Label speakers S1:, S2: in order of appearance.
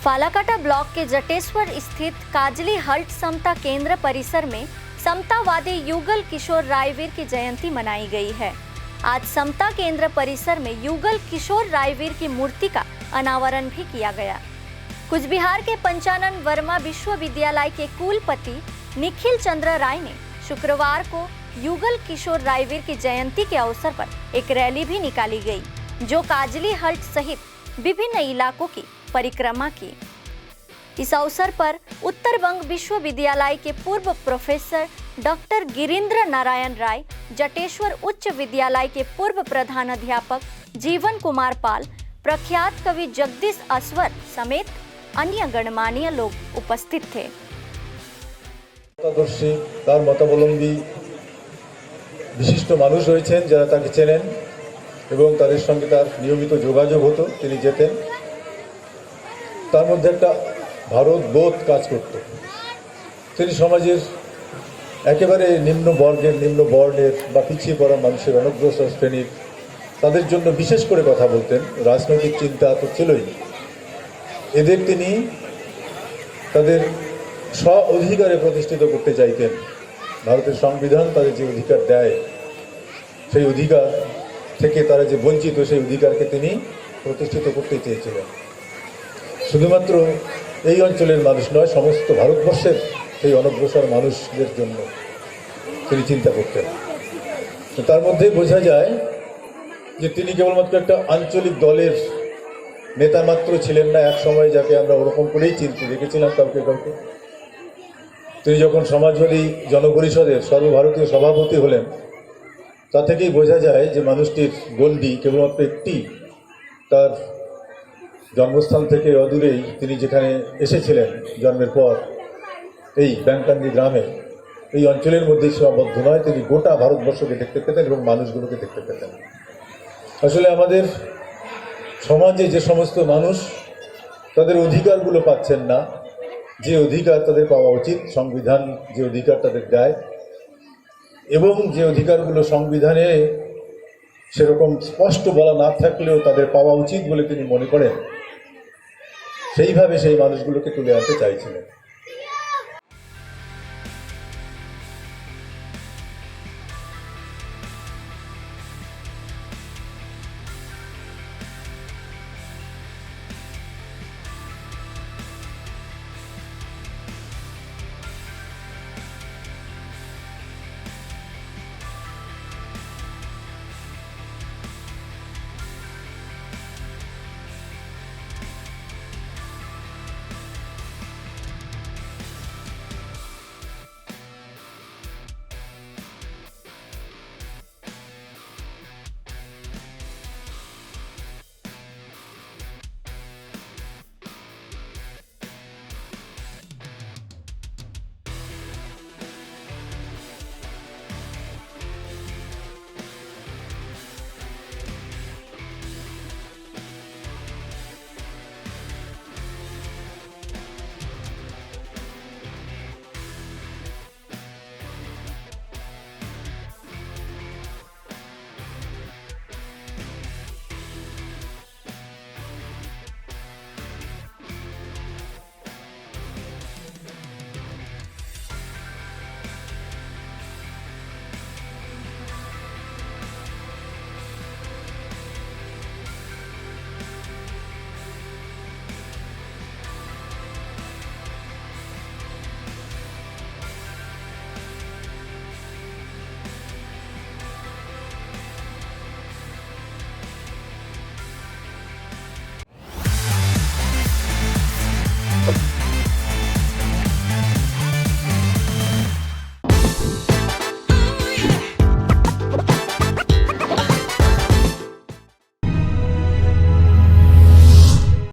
S1: Falakata block के जटेश्वर स्थित काजली हल्ट समता केंद्र परिसर में समतावादी युगल किशोर रायवीर की जयंती मनाई गई है। आज समता केंद्र परिसर में युगल किशोर रायवीर की मूर्ति का अनावरण भी किया गया। कुछ बिहार के पंचानन वर्मा विश्वविद्यालय के कुलपति निखिल चंद्र राय ने शुक्रवार को युगल किशोर रायवीर की जयंती के अवसर पर एक रैली भी निकाली गई, जो काजली हल्ट सहित विभिन्न इलाकों की परिक्रमा की। इस अवसर पर उत्तर बंग विश्वविद्यालय के पूर्व प्रोफेसर डॉक्टर गिरीन्द्र नारायण राय, जटेश्वर उच्च विद्यालय के पूर्व प्रधानाध्यापक जीवन कुमार पाल, प्रख्यात कवि जगदीश अस्वर समेत अन्य गणमान्य लोग उपस्थित थे।
S2: তার মতাবলম্বী বিশিষ্ট মানুষ রয়েছেন যারা তাকে চেনেন এবং তাদের সঙ্গে তার নিয়মিত যোগাযোগ হতো, তিনি যেতেন। তার মধ্যে একটা ভারত বোধ কাজ করত। তিনি সমাজের একেবারে নিম্ন বর্গের, নিম্ন বর্ণের বা পিছিয়ে পড়া মানুষের, অনগ্রসর শ্রেণীর তাদের জন্য বিশেষ করে কথা বলতেন। রাজনৈতিক চিন্তা তো ছিলই, এদের তিনি তাদের স্ব অধিকারে প্রতিষ্ঠিত করতে চাইতেন। ভারতের সংবিধান তাদের যে অধিকার দেয়, সেই অধিকার থেকে তারা যে বঞ্চিত, সেই অধিকারকে তিনি প্রতিষ্ঠিত করতে চেয়েছিলেন। শুধুমাত্র এই অঞ্চলের মানুষ নয়, সমস্ত ভারতবর্ষের সেই অনগ্রসর মানুষদের জন্য তিনি চিন্তা করতেন। তার মধ্যে বোঝা যায় যে তিনি কেবলমাত্র একটা আঞ্চলিক দলের নেতা মাত্র ছিলেন না। এক সময় যাকে আমরা ওরকম করেই চিনতে দেখেছিলাম কাউকে কাউকে। তিনি যখন সমাজবাদী জনপরিষদের সর্বভারতীয় সভাপতি হলেন, তা থেকেই বোঝা যায় যে মানুষটির গণ্ডি কেবলমাত্র একটি, তার জন্মস্থান থেকে অদূরেই তিনি যেখানে এসেছিলেন জন্মের পর, এই ব্যাংকান্দি গ্রামে, এই অঞ্চলের মধ্যেই সীমাবদ্ধ নয়, তিনি গোটা ভারতবর্ষকে দেখতে পেতেন এবং মানুষগুলোকে দেখতে পেতেন। আসলে আমাদের সমাজে যে সমস্ত মানুষ তাদের অধিকারগুলো পাচ্ছেন না, যে অধিকার তাদের পাওয়া উচিত, সংবিধান যে অধিকার তাদের দেয়, এবং যে অধিকারগুলো সংবিধানে সেরকম স্পষ্ট বলা না থাকলেও তাদের পাওয়া উচিত বলে তিনি মনে করেন, সেইভাবে সেই মানুষগুলোকে তুলে আনতে চাইছিলেন।